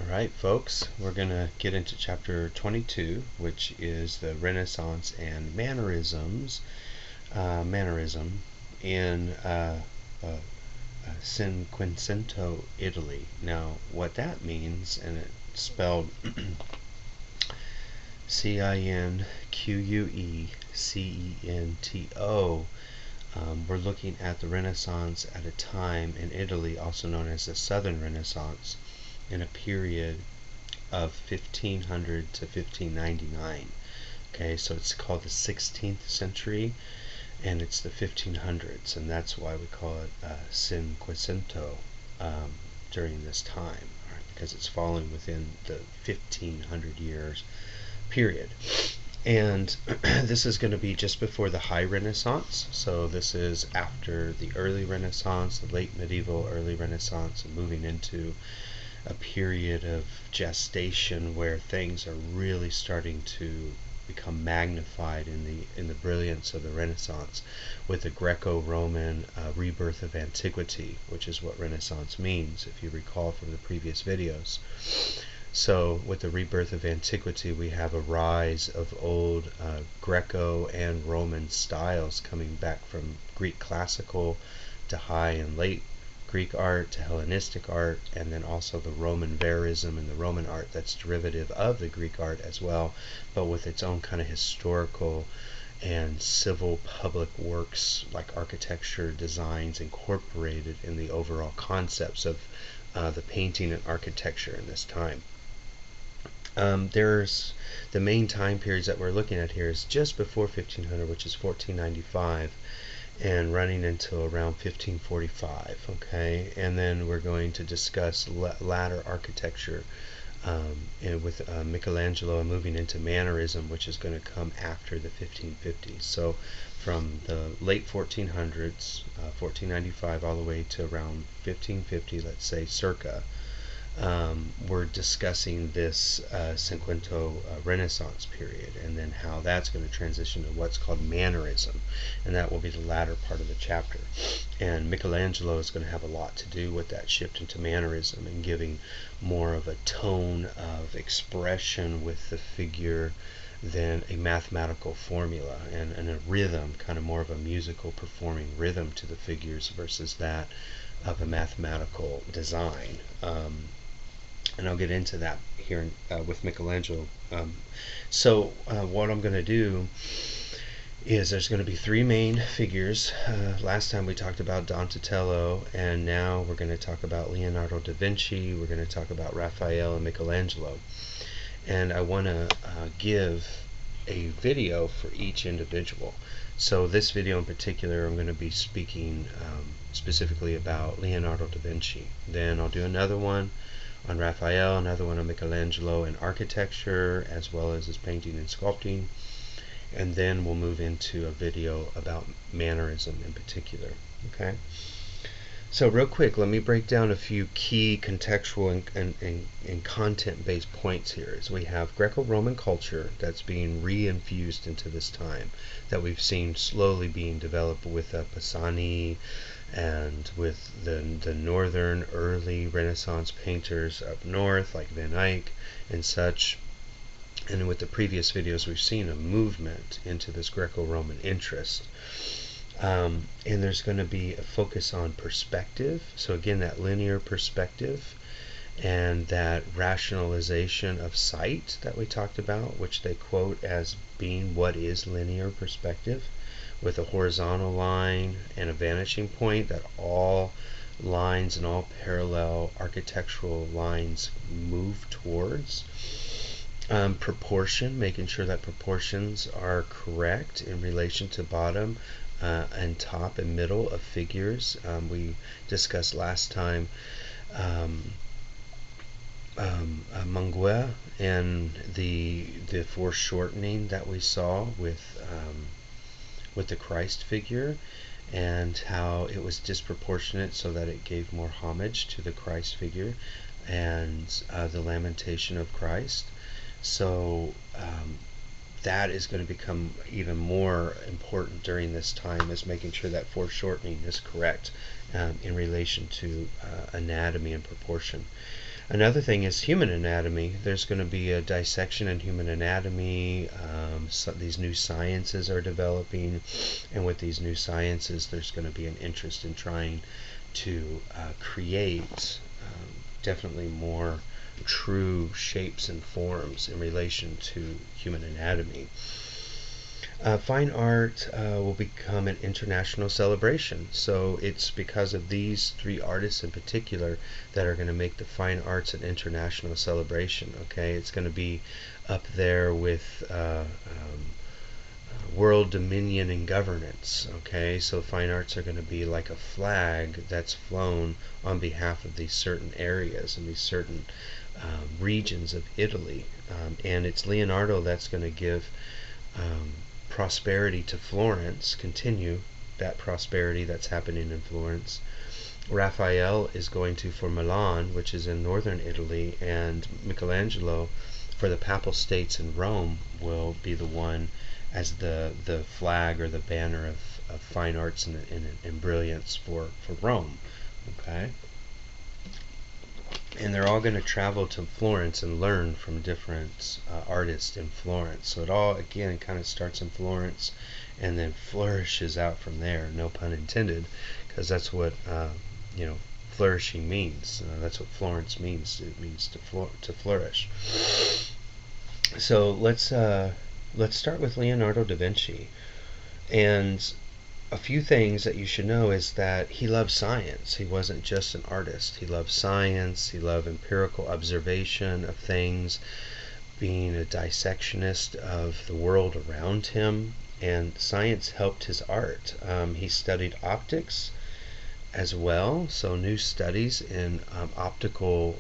Alright folks, we're going to get into chapter 22, which is the Renaissance and Mannerisms, Mannerism in Cinquecento, Italy. Now what that means, and it's spelled Cinquecento, we're looking at the Renaissance at a time in Italy, also known as the Southern Renaissance, in a period of 1500 to 1599. Okay, so it's called the 16th century, and it's the 1500s, and that's why we call it Cinquecento during this time, right? Because it's falling within the 1500 years period. And this is going to be just before the High Renaissance, so this is after the early Renaissance, the late medieval, early Renaissance, and moving into a period of gestation where things are really starting to become magnified in the brilliance of the Renaissance, with the Greco-Roman rebirth of antiquity, which is what Renaissance means, if you recall from the previous videos. So with the rebirth of antiquity, we have a rise of old Greco and Roman styles coming back from Greek classical to high and late Greek art to Hellenistic art, and then also the Roman verism and the Roman art that's derivative of the Greek art as well, but with its own kind of historical and civil public works like architecture designs incorporated in the overall concepts of the painting and architecture in this time. There's the main time periods that we're looking at here is just before 1500, which is 1495, and running until around 1545. Okay, and then we're going to discuss latter architecture and with Michelangelo, and moving into Mannerism, which is going to come after the 1550s. So from the late 1400s, 1495, all the way to around 1550, let's say circa, we're discussing this Cinquecento Renaissance period, and then how that's going to transition to what's called Mannerism, and that will be the latter part of the chapter. And Michelangelo is going to have a lot to do with that shift into Mannerism and giving more of a tone of expression with the figure than a mathematical formula, and a rhythm, kind of more of a musical performing rhythm to the figures versus that of a mathematical design. And I'll get into that here with Michelangelo. So what I'm going to do is there's going to be three main figures. Last time we talked about Donatello, and now we're going to talk about Leonardo da Vinci, we're going to talk about Raphael and Michelangelo. And I want to give a video for each individual. So this video in particular, I'm going to be speaking specifically about Leonardo da Vinci. Then I'll do another one on Raphael, another one on Michelangelo and architecture, as well as his painting and sculpting, and then we'll move into a video about Mannerism in particular. Okay, so real quick, let me break down a few key contextual and content-based points here. As we have Greco-Roman culture that's being re-infused into this time, that we've seen slowly being developed with Pisani, and with the northern early Renaissance painters up north like Van Eyck and such. And with the previous videos, we've seen a movement into this Greco-Roman interest. And there's going to be a focus on perspective. So again, that linear perspective and that rationalization of sight that we talked about, which they quote as being what is linear perspective, with a horizontal line and a vanishing point that all lines and all parallel architectural lines move towards. Proportion, making sure that proportions are correct in relation to bottom and top and middle of figures. We discussed last time Manguel and the foreshortening that we saw with the Christ figure, and how it was disproportionate so that it gave more homage to the Christ figure and the lamentation of Christ. So that is going to become even more important during this time, is making sure that foreshortening is correct in relation to anatomy and proportion. Another thing is human anatomy. There's going to be a dissection in human anatomy. So these new sciences are developing, and with these new sciences, there's going to be an interest in trying to create definitely more true shapes and forms in relation to human anatomy. Fine art will become an international celebration. So it's because of these three artists in particular that are going to make the fine arts an international celebration. Okay, it's going to be up there with world dominion and governance. Okay, so fine arts are going to be like a flag that's flown on behalf of these certain areas and these certain regions of Italy. And it's Leonardo that's going to give prosperity to Florence, continue that prosperity that's happening in Florence. Raphael is going to for Milan, which is in northern Italy, and Michelangelo for the Papal States in Rome will be the one as the flag or the banner of fine arts and brilliance for Rome. Okay? And they're all going to travel to Florence and learn from different artists in Florence. So it all, again, kind of starts in Florence and then flourishes out from there. No pun intended, because that's what flourishing means. That's what Florence means. It means to flourish. So let's start with Leonardo da Vinci. And a few things that you should know is that he loved science. He wasn't just an artist. He loved science. He loved empirical observation of things, being a dissectionist of the world around him, and science helped his art. He studied optics as well, so new studies in optical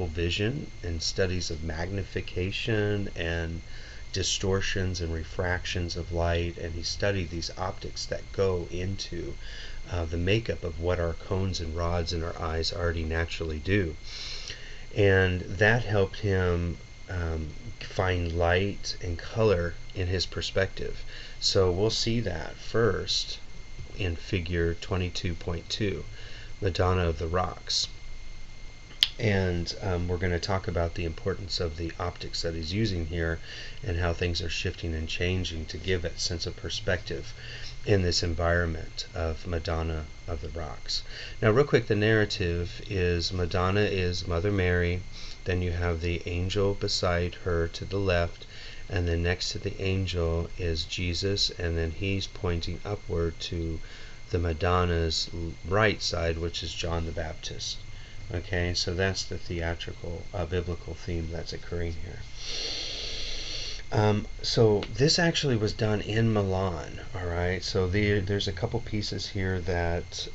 vision and studies of magnification and distortions and refractions of light, and he studied these optics that go into the makeup of what our cones and rods in our eyes already naturally do. And that helped him find light and color in his perspective. So we'll see that first in figure 22.2, Madonna of the Rocks. And we're going to talk about the importance of the optics that he's using here and how things are shifting and changing to give that sense of perspective in this environment of Madonna of the Rocks. Now, real quick, the narrative is Madonna is Mother Mary, then you have the angel beside her to the left, and then next to the angel is Jesus, and then he's pointing upward to the Madonna's right side, which is John the Baptist. Okay, so that's the theatrical biblical theme that's occurring here. So this actually was done in Milan. All right, so there's a couple pieces here that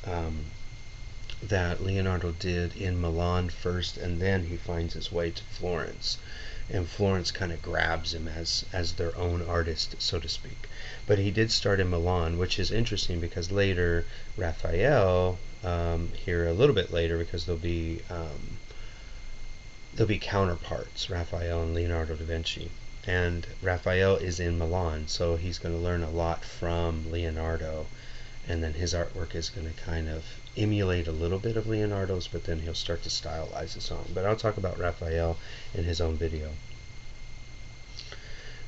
that Leonardo did in Milan first, and then he finds his way to Florence, and Florence kind of grabs him as their own artist, so to speak. But he did start in Milan, which is interesting because later Raphael, here a little bit later, because there'll be counterparts, Raphael and Leonardo da Vinci, and Raphael is in Milan, so he's going to learn a lot from Leonardo, and then his artwork is going to kind of emulate a little bit of Leonardo's, but then he'll start to stylize his own. But I'll talk about Raphael in his own video.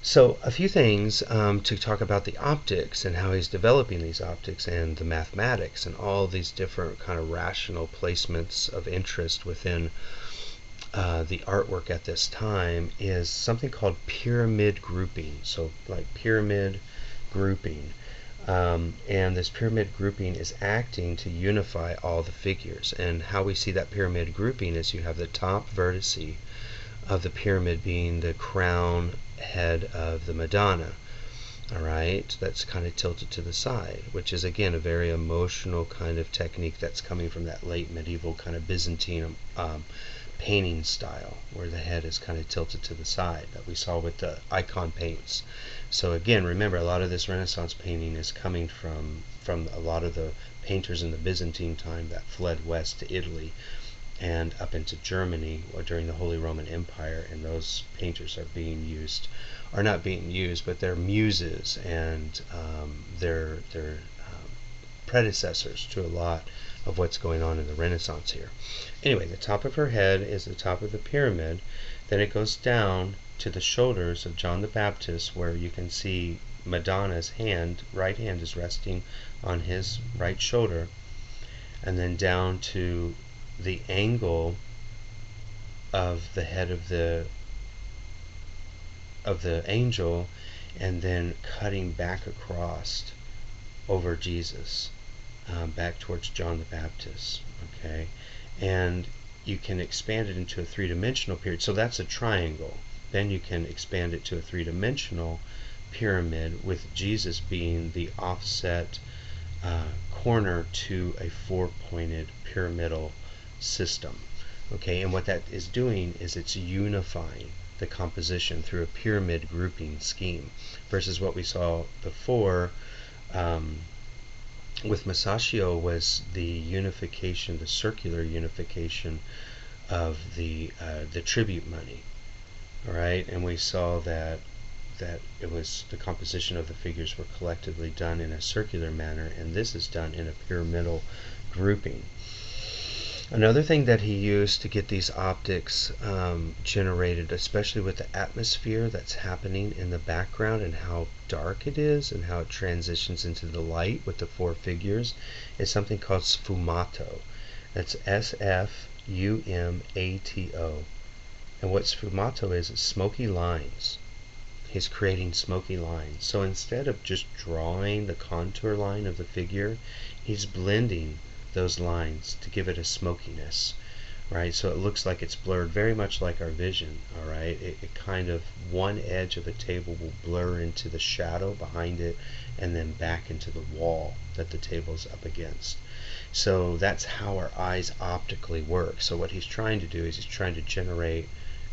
So a few things to talk about the optics and how he's developing these optics and the mathematics and all these different kind of rational placements of interest within the artwork at this time is something called pyramid grouping. So like pyramid grouping. And this pyramid grouping is acting to unify all the figures. And how we see that pyramid grouping is you have the top vertice of the pyramid being the crown head of the Madonna. Alright, that's kind of tilted to the side, which is again a very emotional kind of technique that's coming from that late medieval kind of Byzantine painting style, where the head is kind of tilted to the side that we saw with the icon paints. So again, remember, a lot of this Renaissance painting is coming from a lot of the painters in the Byzantine time that fled west to Italy and up into Germany during the Holy Roman Empire, and those painters are not being used, but they're muses, and they're predecessors to a lot of what's going on in the Renaissance here. Anyway, the top of her head is the top of the pyramid. Then it goes down to the shoulders of John the Baptist, where you can see Madonna's right hand is resting on his right shoulder, and then down to the angle of the head of the angel, and then cutting back across over Jesus, back towards John the Baptist. Okay, and you can expand it into a three-dimensional period. So that's a triangle. Then you can expand it to a three-dimensional pyramid, with Jesus being the offset corner to a four-pointed pyramidal system. Okay, and what that is doing is it's unifying the composition through a pyramid grouping scheme, versus what we saw before with Masaccio was the unification, the circular unification of the tribute money. All right, and we saw that it was the composition of the figures were collectively done in a circular manner, and this is done in a pyramidal grouping. Another thing that he used to get these optics generated, especially with the atmosphere that's happening in the background and how dark it is and how it transitions into the light with the four figures, is something called sfumato. That's S-F-U-M-A-T-O. And what sfumato is smoky lines. He's creating smoky lines. So instead of just drawing the contour line of the figure, he's blending those lines to give it a smokiness, right? So it looks like it's blurred, very much like our vision. All right, it kind of, one edge of a table will blur into the shadow behind it, and then back into the wall that the table's up against. So that's how our eyes optically work. So what he's trying to do is he's trying to generate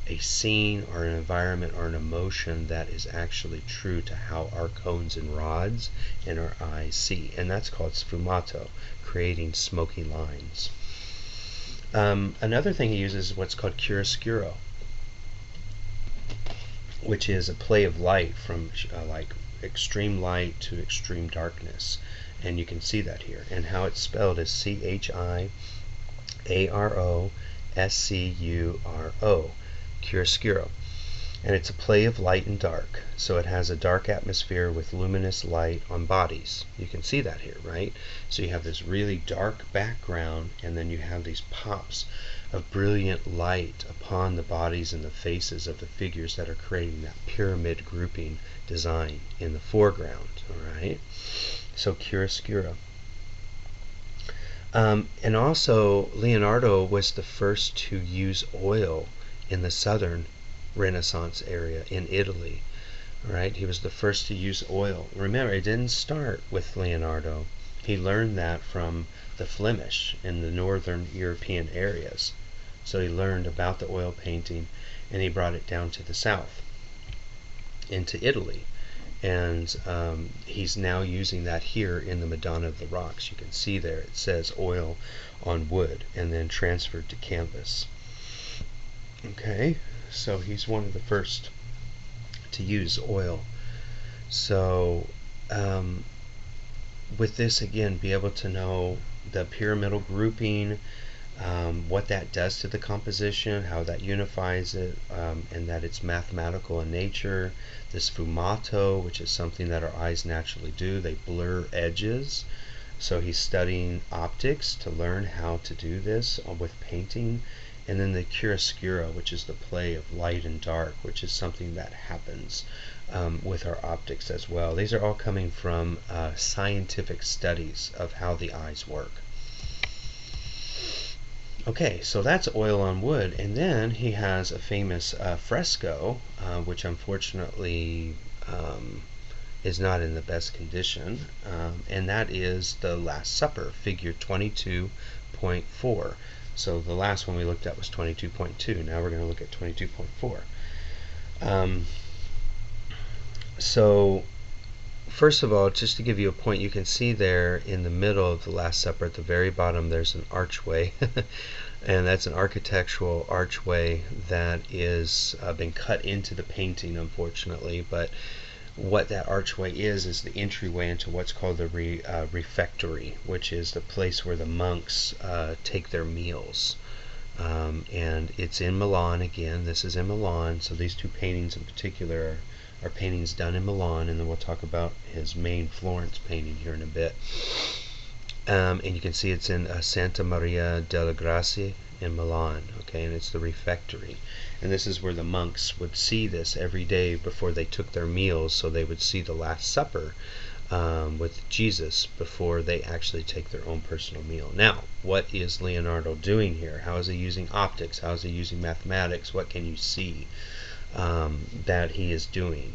a scene or an environment or an emotion that is actually true to how our cones and rods and our eyes see, and that's called sfumato, creating smoky lines. Another thing he uses is what's called chiaroscuro, which is a play of light from like extreme light to extreme darkness, and you can see that here. And how it's spelled is C-H-I-A-R-O-S-C-U-R-O, chiaroscuro. And it's a play of light and dark. So it has a dark atmosphere with luminous light on bodies. You can see that here, right? So you have this really dark background, and then you have these pops of brilliant light upon the bodies and the faces of the figures that are creating that pyramid grouping design in the foreground. All right? So chiaroscuro. And also, Leonardo was the first to use oil in the southern Renaissance area in Italy. Right? He was the first to use oil. Remember, it didn't start with Leonardo. He learned that from the Flemish in the northern European areas. So he learned about the oil painting, and he brought it down to the south, into Italy. And he's now using that here in the Madonna of the Rocks. You can see there it says oil on wood, and then transferred to canvas. Okay, so he's one of the first to use oil. So with this, again, be able to know the pyramidal grouping, what that does to the composition, how that unifies it, and that it's mathematical in nature. This sfumato, which is something that our eyes naturally do, they blur edges. So he's studying optics to learn how to do this with painting. And then the chiaroscuro, which is the play of light and dark, which is something that happens with our optics as well. These are all coming from scientific studies of how the eyes work. Okay, so that's oil on wood. And then he has a famous fresco, which unfortunately is not in the best condition, and that is the Last Supper, figure 22.4. So the last one we looked at was 22.2. Now we're going to look at 22.4. So first of all, just to give you a point, you can see there in the middle of the Last Supper at the very bottom there's an archway. And that's an architectural archway that is been cut into the painting, unfortunately. But what that archway is the entryway into what's called the refectory, which is the place where the monks take their meals. And it's in Milan again. This is in Milan, so these two paintings in particular are paintings done in Milan, and then we'll talk about his main Florence painting here in a bit. And you can see it's in Santa Maria delle Grazie in Milan, okay, and it's the refectory. And this is where the monks would see this every day before they took their meals, so they would see the Last Supper with Jesus before they actually take their own personal meal. Now, what is Leonardo doing here? How is he using optics? How is he using mathematics? What can you see that he is doing?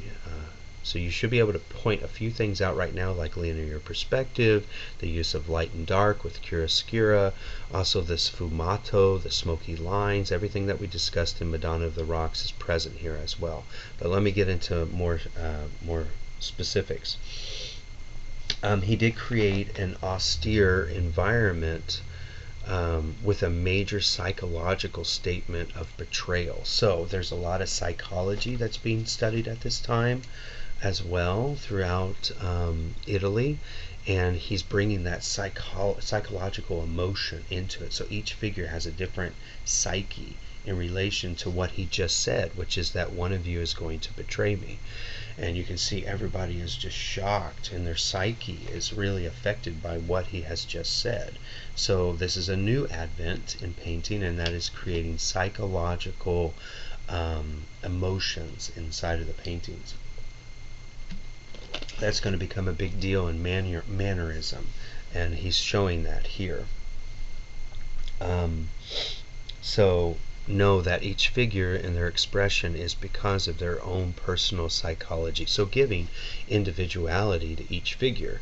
So you should be able to point a few things out right now, like linear perspective, the use of light and dark with chiaroscura, also the sfumato, the smoky lines. Everything that we discussed in Madonna of the Rocks is present here as well. But let me get into more specifics. He did create an austere environment with a major psychological statement of betrayal. So there's a lot of psychology that's being studied at this time as well throughout Italy, and he's bringing that psychological emotion into it. So each figure has a different psyche in relation to what he just said, which is that one of you is going to betray me. And you can see everybody is just shocked, and their psyche is really affected by what he has just said. So this is a new advent in painting, and that is creating psychological emotions inside of the paintings. That's going to become a big deal in Mannerism, and he's showing that here. So know that each figure and their expression is because of their own personal psychology, so giving individuality to each figure.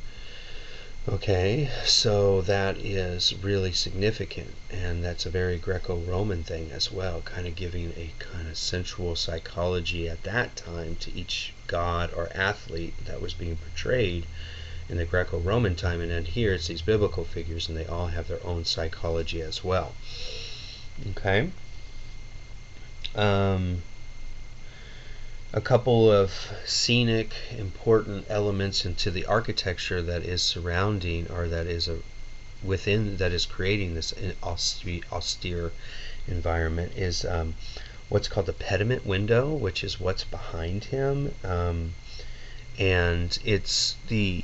Okay, so that is really significant, and that's a very Greco-Roman thing as well, kind of giving a kind of sensual psychology at that time to each god or athlete that was being portrayed in the Greco-Roman time. And then here it's these biblical figures, and they all have their own psychology as well. Okay. A couple of scenic important elements into the architecture that is surrounding, or that is within, that is creating this austere environment, is what's called the pediment window, which is what's behind him, and it's the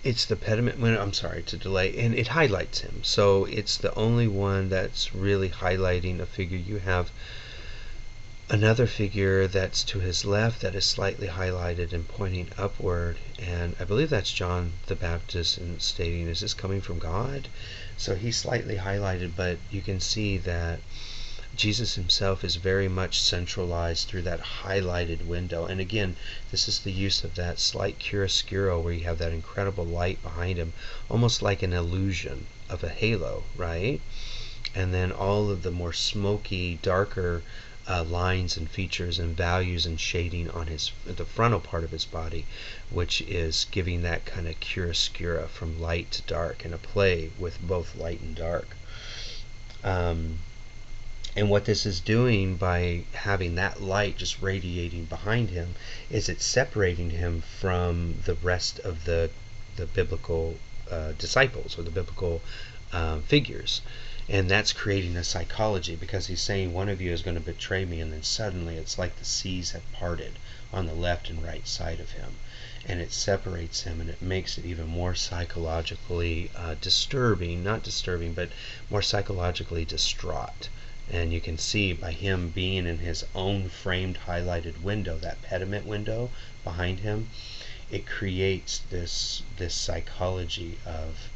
it's the pediment window, I'm sorry to delay, and it highlights him. So it's the only one that's really highlighting a figure. You have another figure that's to his left that is slightly highlighted and pointing upward, and I believe that's John the Baptist, and stating, is this coming from God? So he's slightly highlighted, but you can see that Jesus himself is very much centralized through that highlighted window. And again, this is the use of that slight chiaroscuro, where you have that incredible light behind him, almost like an illusion of a halo, right? And then all of the more smoky, darker lines and features and values and shading on the frontal part of his body, which is giving that kind of chiaroscuro from light to dark, and a play with both light and dark. And what this is doing by having that light just radiating behind him is it's separating him from the rest of the biblical disciples, or the biblical figures. And that's creating a psychology, because he's saying one of you is going to betray me, and then suddenly it's like the seas have parted on the left and right side of him. And it separates him, and it makes it even more psychologically disturbing, not disturbing, but more psychologically distraught. And you can see by him being in his own framed highlighted window, that pediment window behind him, it creates this psychology of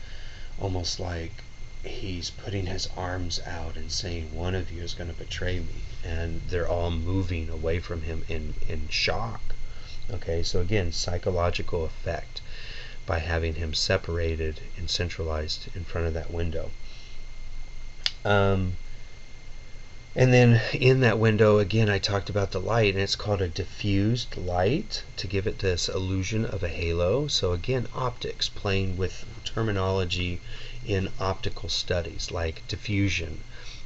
almost like he's putting his arms out and saying, one of you is going to betray me, and they're all moving away from him in shock. Okay, so again, psychological effect by having him separated and centralized in front of that window. And then in that window, again, I talked about the light, and it's called a diffused light to give it this illusion of a halo. So again, optics, playing with terminology in optical studies like diffusion.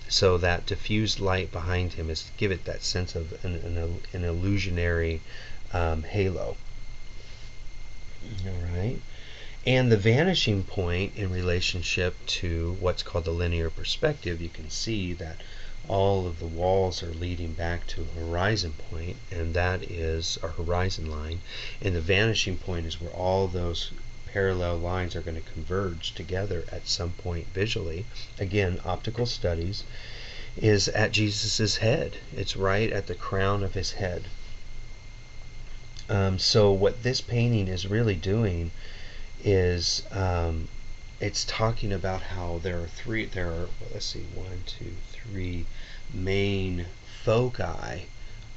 So that diffused light behind him is to give it that sense of an illusionary halo. All right. And the vanishing point in relationship to what's called the linear perspective, you can see that all of the walls are leading back to a horizon point, and that is our horizon line. And the vanishing point is where all those parallel lines are going to converge together at some point visually. Again, optical studies is at Jesus's head. It's right at the crown of his head. So what this painting is really doing is it's talking about how there are let's see, 1, 2, 3 main foci,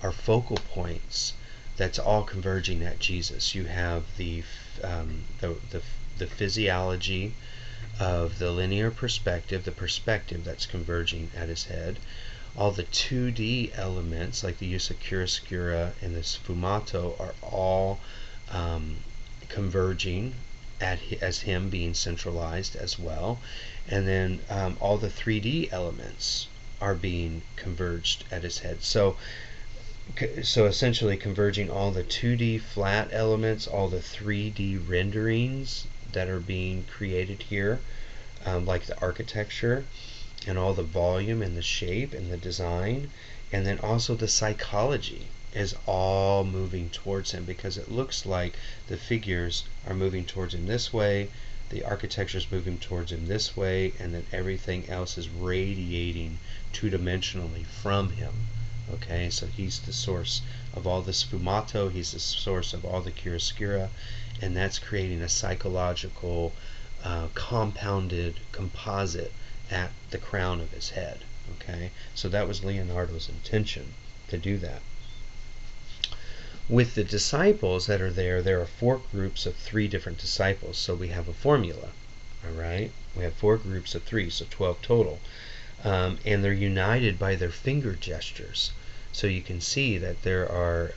or focal points that's all converging at Jesus. You have the physiology of the linear perspective, the perspective that's converging at his head. All the 2D elements, like the use of chiaroscura and the sfumato, are all converging as him being centralized as well. And then all the 3D elements are being converged at his head. So essentially converging all the 2D flat elements, all the 3D renderings that are being created here, like the architecture and all the volume and the shape and the design, and then also the psychology is all moving towards him, because it looks like the figures are moving towards him this way, the architecture is moving towards him this way, and then everything else is radiating two-dimensionally from him. Okay, so he's the source of all the sfumato, he's the source of all the chiaroscura, and that's creating a psychological compounded composite at the crown of his head. Okay, so that was Leonardo's intention, to do that. With the disciples that are there are 4 groups of 3 different disciples, so we have a formula. All right, we have 4 groups of 3, so 12 total, and they're united by their finger gestures. So you can see that there are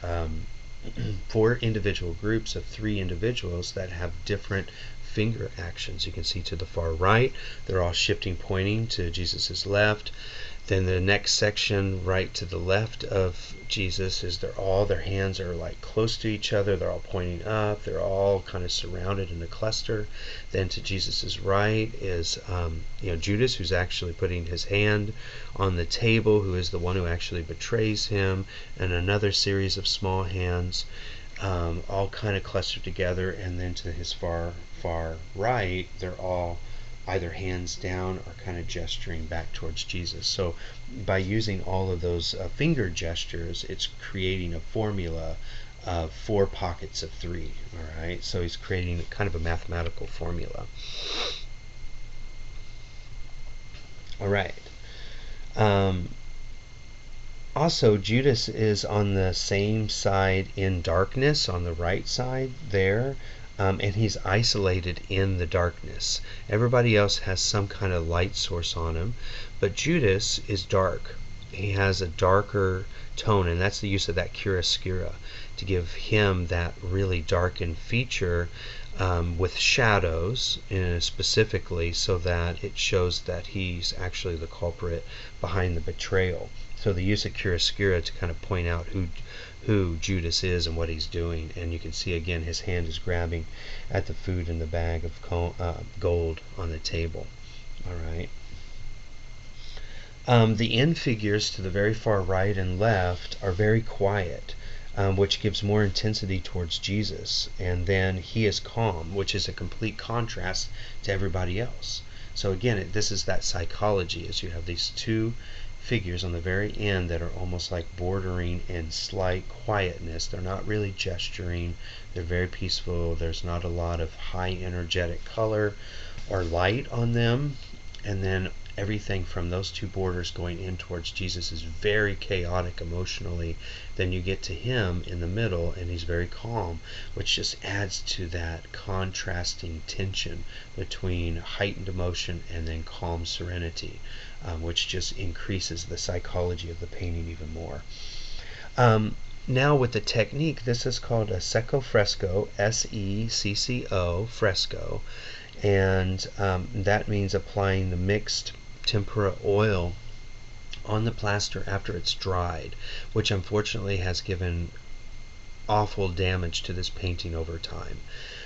4 individual groups of 3 individuals that have different finger actions. You can see to the far right, they're all shifting, pointing to Jesus's left. Then the next section right to the left of Jesus is their hands are like close to each other, they're all pointing up, they're all kind of surrounded in a cluster. Then to Jesus's right is Judas, who's actually putting his hand on the table, who is the one who actually betrays him, and another series of small hands, all kind of clustered together. And then to his far right, they're all either hands down or kind of gesturing back towards Jesus. So by using all of those finger gestures, it's creating a formula of 4 pockets of 3. All right, so he's creating kind of a mathematical formula. All right. Also, Judas is on the same side in darkness, on the right side there. And he's isolated in the darkness. Everybody else has some kind of light source on him, but Judas is dark. He has a darker tone, and that's the use of that chiaroscura to give him that really darkened feature with shadows specifically, so that it shows that he's actually the culprit behind the betrayal. So the use of chiaroscura to kind of point out who Judas is and what he's doing. And you can see again his hand is grabbing at the food in the bag of gold on the table. All right. The end figures to the very far right and left are very quiet, which gives more intensity towards Jesus. And then he is calm, which is a complete contrast to everybody else. So again, this is that psychology, as you have these 2 figures on the very end that are almost like bordering in slight quietness. They're not really gesturing, they're very peaceful, there's not a lot of high energetic color or light on them. And then everything from those two borders going in towards Jesus is very chaotic emotionally. Then you get to him in the middle, and he's very calm, which just adds to that contrasting tension between heightened emotion and then calm serenity, which just increases the psychology of the painting even more. Now with the technique, this is called a secco fresco, S-E-C-C-O, fresco, and that means applying the mixed tempera oil on the plaster after it's dried, which unfortunately has given awful damage to this painting over time.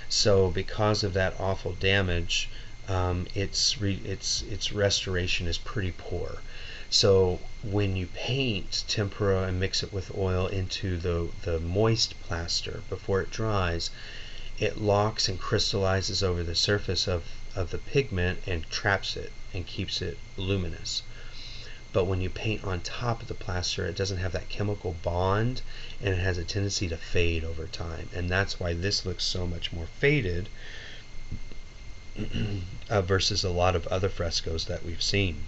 So because of that awful damage, its restoration is pretty poor. So when you paint tempera and mix it with oil into the moist plaster before it dries, it locks and crystallizes over the surface of the pigment and traps it and keeps it luminous. But when you paint on top of the plaster, it doesn't have that chemical bond, and it has a tendency to fade over time. And that's why this looks so much more faded versus a lot of other frescoes that we've seen.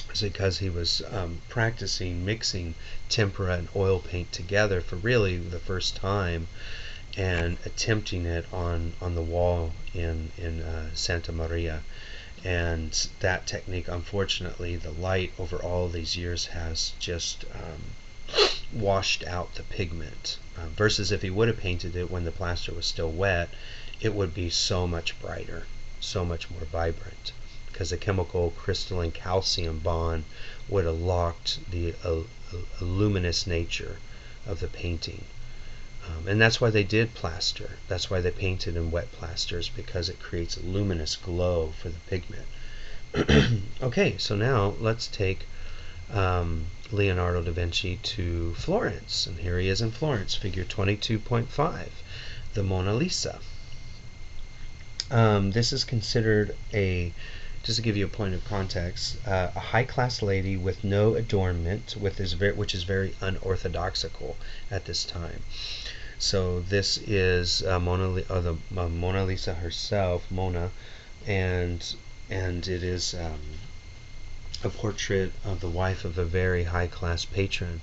It's because he was practicing mixing tempera and oil paint together for really the first time, and attempting it on the wall in Santa Maria. And that technique, unfortunately, the light over all of these years has just washed out the pigment. Versus if he would have painted it when the plaster was still wet, it would be so much brighter, so much more vibrant, because the chemical crystalline calcium bond would have locked the luminous nature of the painting. And that's why they did plaster. That's why they painted in wet plasters, because it creates a luminous glow for the pigment. Okay, so now let's take Leonardo da Vinci to Florence. And here he is in Florence, figure 22.5, the Mona Lisa. This is considered just to give you a point of context, a high-class lady with no adornment, which is very unorthodoxical at this time. So this is the Mona Lisa herself, Mona, and it is a portrait of the wife of a very high-class patron.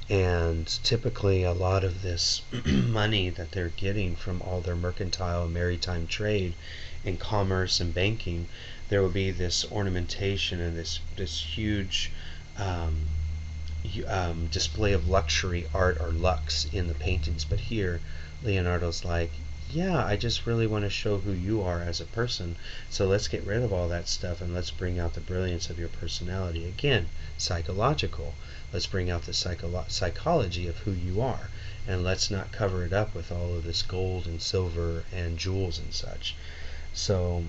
And typically a lot of this money that they're getting from all their mercantile and maritime trade and commerce and banking, there will be this ornamentation and this huge display of luxury art or lux in the paintings. But here Leonardo's like, yeah, I just really want to show who you are as a person, so let's get rid of all that stuff and let's bring out the brilliance of your personality. Again, psychological. Let's bring out the psychology of who you are, and let's not cover it up with all of this gold and silver and jewels and such. So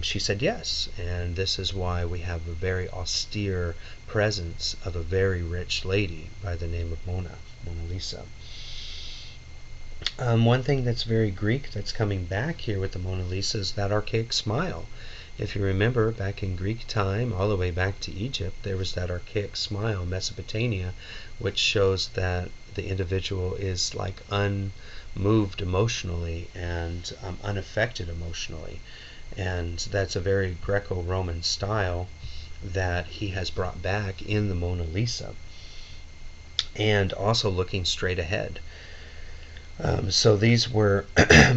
she said yes, and this is why we have a very austere presence of a very rich lady by the name of Mona Lisa. One thing that's very Greek that's coming back here with the Mona Lisa is that archaic smile. If you remember, back in Greek time, all the way back to Egypt, there was that archaic smile, Mesopotamia, which shows that the individual is like unmoved emotionally and unaffected emotionally. And that's a very Greco-Roman style that he has brought back in the Mona Lisa. And also looking straight ahead. So these were,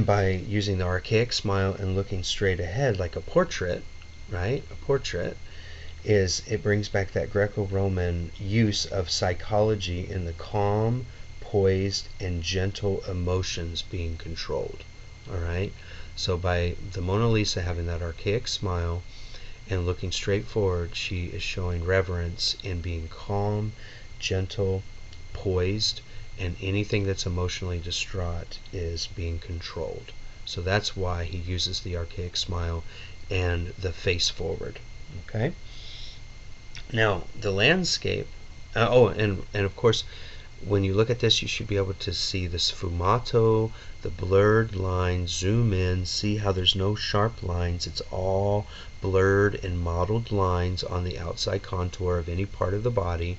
by using the archaic smile and looking straight ahead like a portrait, right? A portrait it brings back that Greco-Roman use of psychology in the calm, poised, and gentle emotions being controlled. All right? So by the Mona Lisa having that archaic smile and looking straight forward, she is showing reverence in being calm, gentle, poised, and anything that's emotionally distraught is being controlled. So that's why he uses the archaic smile and the face forward. Okay? Now, the landscape, and of course, when you look at this, you should be able to see the sfumato, the blurred lines, zoom in, see how there's no sharp lines. It's all blurred and mottled lines on the outside contour of any part of the body.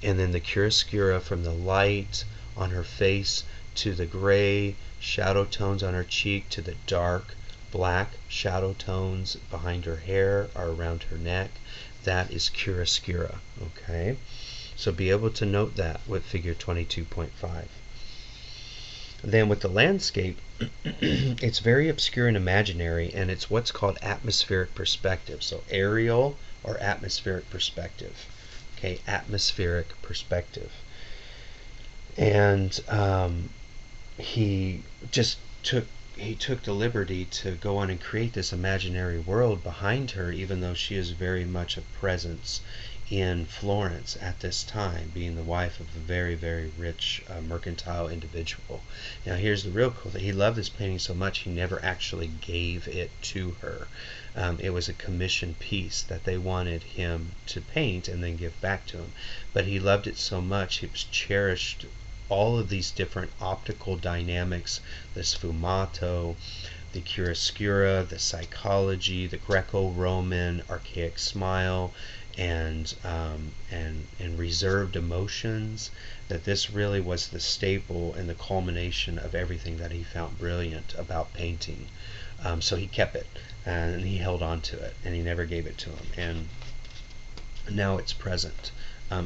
And then the chiaroscura from the light on her face to the gray shadow tones on her cheek to the dark black shadow tones behind her hair or around her neck. that is chiaroscuro. Okay, so be able to note that with figure 22.5. Then with the landscape, it's very obscure and imaginary, and it's what's called atmospheric perspective. So aerial or atmospheric perspective. Okay, atmospheric perspective. And he took the liberty to go on and create this imaginary world behind her, even though she is very much a presence in Florence at this time, being the wife of a very, very rich mercantile individual. Now here's the real cool thing. He loved this painting so much he never actually gave it to her. It was a commissioned piece that they wanted him to paint and then give back to him. But he loved it so much, he was cherished all of these different optical dynamics, the sfumato, the chiaroscuro, the psychology, the Greco-Roman archaic smile, and reserved emotions, that this really was the staple and the culmination of everything that he found brilliant about painting. So he kept it, and he held on to it, and he never gave it to him. And now it's present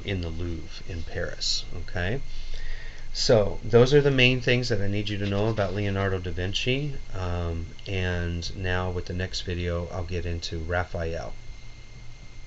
in the Louvre in Paris. Okay, so those are the main things that I need you to know about Leonardo da Vinci. And now with the next video, I'll get into Raphael.